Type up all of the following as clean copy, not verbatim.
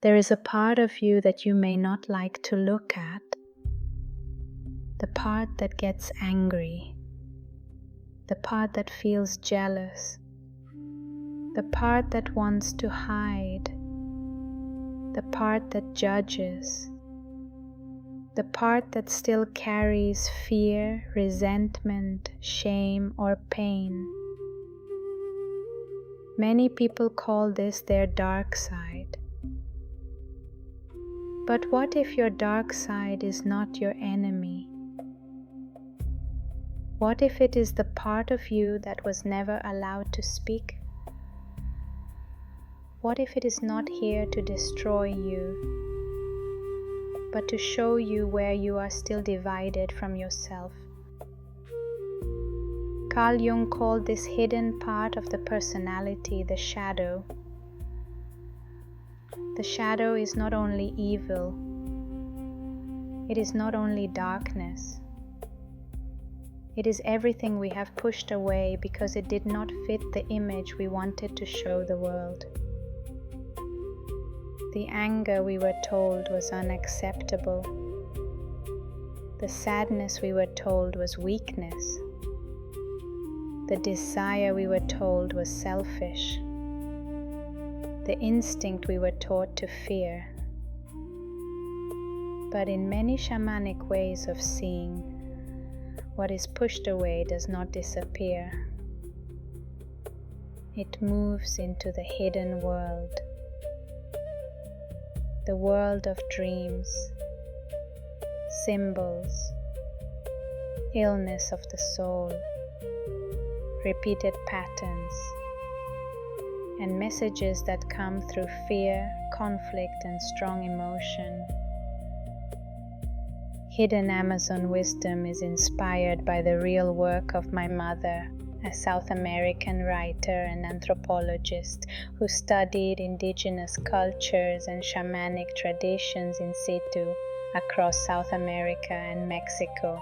There is a part of you that you may not like to look at, the part that gets angry, the part that feels jealous, the part that wants to hide, the part that judges, the part that still carries fear, resentment, shame, or pain. Many people call this their dark side. But what if your dark side is not your enemy? What if it is the part of you that was never allowed to speak? What if it is not here to destroy you, but to show you where you are still divided from yourself? Carl Jung called this hidden part of the personality the shadow. The shadow is not only evil, it is not only darkness. It is everything we have pushed away because it did not fit the image we wanted to show the world. The anger we were told was unacceptable. The sadness we were told was weakness. The desire we were told was selfish. The instinct we were taught to fear. But in many shamanic ways of seeing, what is pushed away does not disappear. It moves into the hidden world, the world of dreams, symbols, illness of the soul, repeated patterns, and messages that come through fear, conflict, and strong emotion. Hidden Amazon wisdom is inspired by the real work of my mother, a South American writer and anthropologist who studied indigenous cultures and shamanic traditions in situ across South America and Mexico.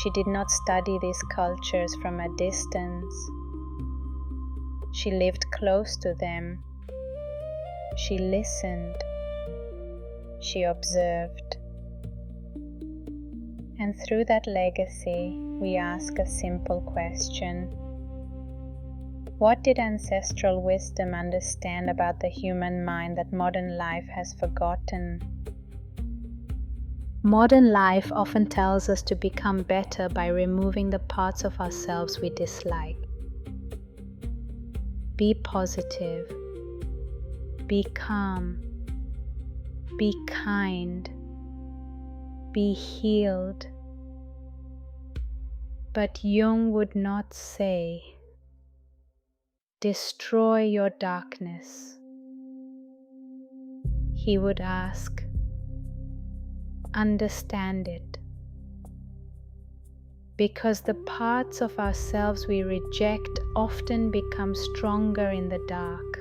She did not study these cultures from a distance. She lived close to them. She listened. She observed. And through that legacy, we ask a simple question. What did ancestral wisdom understand about the human mind that modern life has forgotten? Modern life often tells us to become better by removing the parts of ourselves we dislike. Be positive. Be calm. Be kind. Be healed. But Jung would not say, destroy your darkness. He would ask, understand it. Because the parts of ourselves we reject often become stronger in the dark.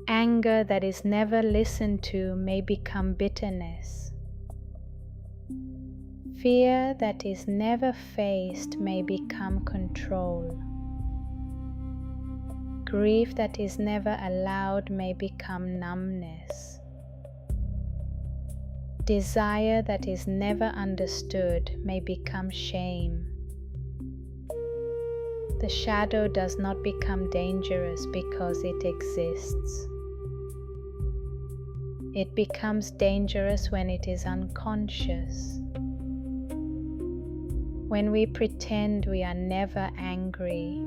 Anger that is never listened to may become bitterness. Fear that is never faced may become control. Grief that is never allowed may become numbness. Desire that is never understood may become shame. The shadow does not become dangerous because it exists. It becomes dangerous when it is unconscious. When we pretend we are never angry,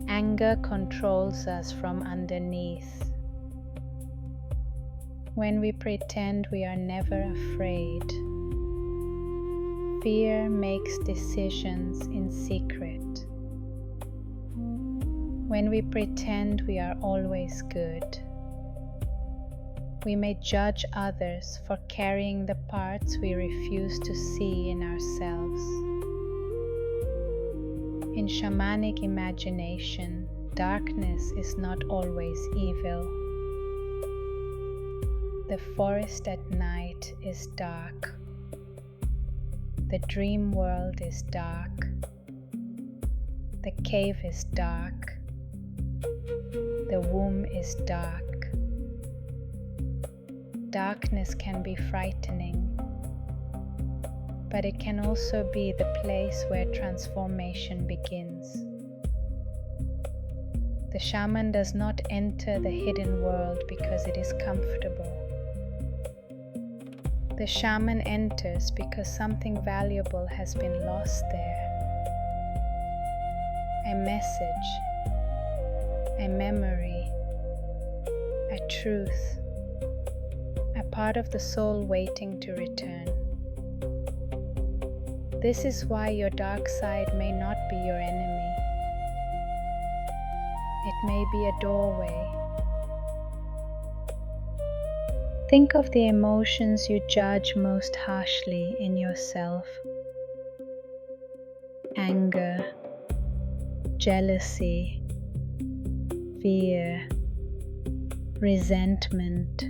anger controls us from underneath. When we pretend we are never afraid, fear makes decisions in secret. When we pretend we are always good, we may judge others for carrying the parts we refuse to see in ourselves. In shamanic imagination, darkness is not always evil. The forest at night is dark. The dream world is dark. The cave is dark. The womb is dark. Darkness can be frightening, but it can also be the place where transformation begins. The shaman does not enter the hidden world because it is comfortable. The shaman enters because something valuable has been lost there. A message, a memory, a truth, a part of the soul waiting to return. This is why your dark side may not be your enemy. It may be a doorway. Think of the emotions you judge most harshly in yourself. Anger, jealousy, fear, resentment,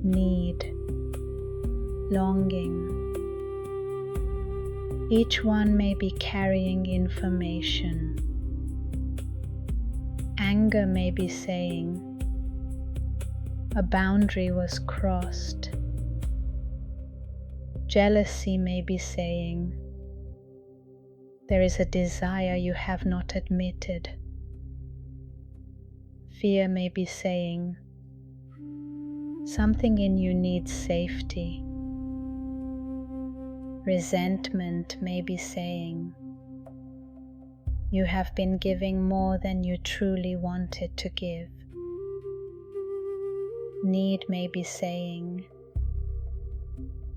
need, longing. Each one may be carrying information. Anger may be saying, a boundary was crossed. Jealousy may be saying, there is a desire you have not admitted. Fear may be saying, something in you needs safety. Resentment may be saying, you have been giving more than you truly wanted to give. Need may be saying,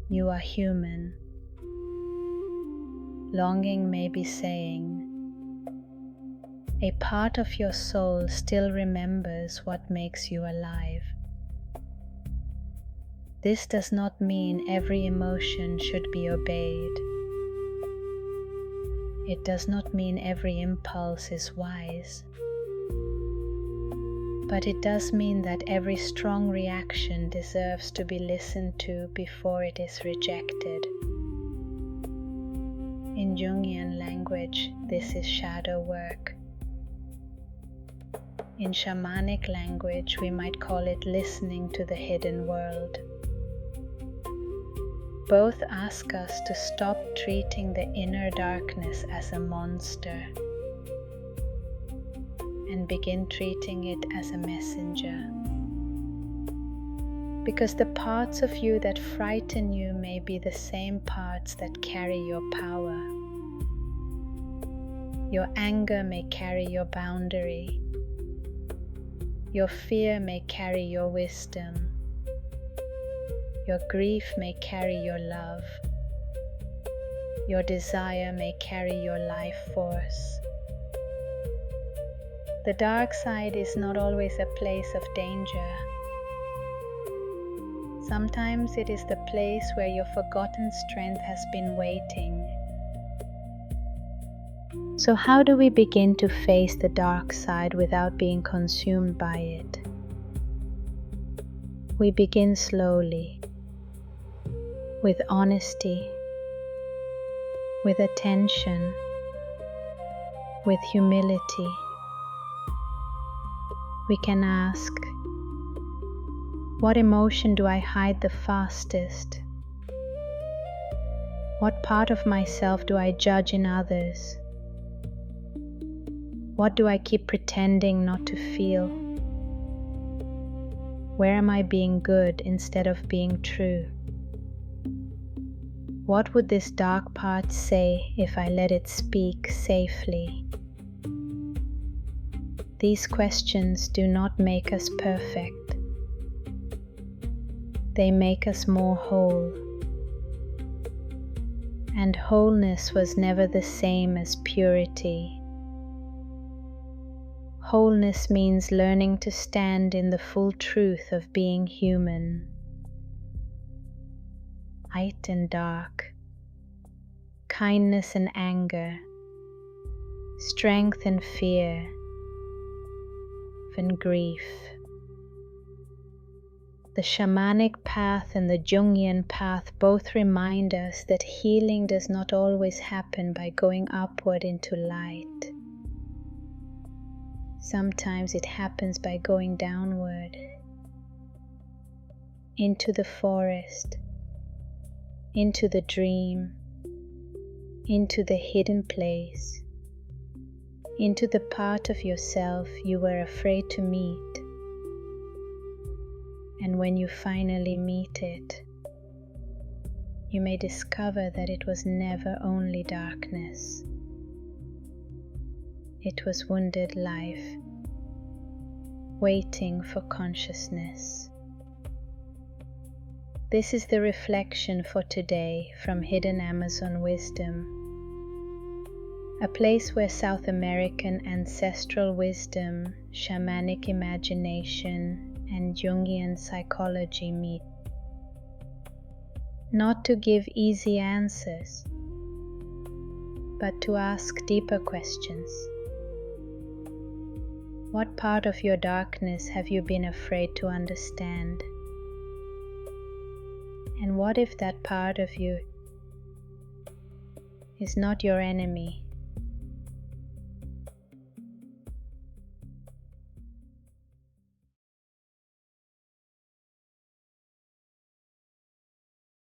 you are human. Longing may be saying, a part of your soul still remembers what makes you alive. This does not mean every emotion should be obeyed. It does not mean every impulse is wise. But it does mean that every strong reaction deserves to be listened to before it is rejected. In Jungian language, this is shadow work. In shamanic language, we might call it listening to the hidden world. Both ask us to stop treating the inner darkness as a monster and begin treating it as a messenger. Because the parts of you that frighten you may be the same parts that carry your power. Your anger may carry your boundary. Your fear may carry your wisdom. Your grief may carry your love. Your desire may carry your life force. The dark side is not always a place of danger. Sometimes it is the place where your forgotten strength has been waiting. So how do we begin to face the dark side without being consumed by it? We begin slowly, with honesty, with attention, with humility. We can ask, what emotion do I hide the fastest? What part of myself do I judge in others? What do I keep pretending not to feel? Where am I being good instead of being true? What would this dark part say if I let it speak safely? These questions do not make us perfect. They make us more whole. And wholeness was never the same as purity. Wholeness means learning to stand in the full truth of being human. Light and dark, kindness and anger, strength and fear, and grief. The shamanic path and the Jungian path both remind us that healing does not always happen by going upward into light. Sometimes it happens by going downward into the forest, into the dream, into the hidden place, into the part of yourself you were afraid to meet. And when you finally meet it, you may discover that it was never only darkness. It was wounded life, waiting for consciousness. This is the reflection for today from Hidden Amazon Wisdom, a place where South American ancestral wisdom, shamanic imagination, and Jungian psychology meet. Not to give easy answers, but to ask deeper questions. What part of your darkness have you been afraid to understand? And what if that part of you is not your enemy,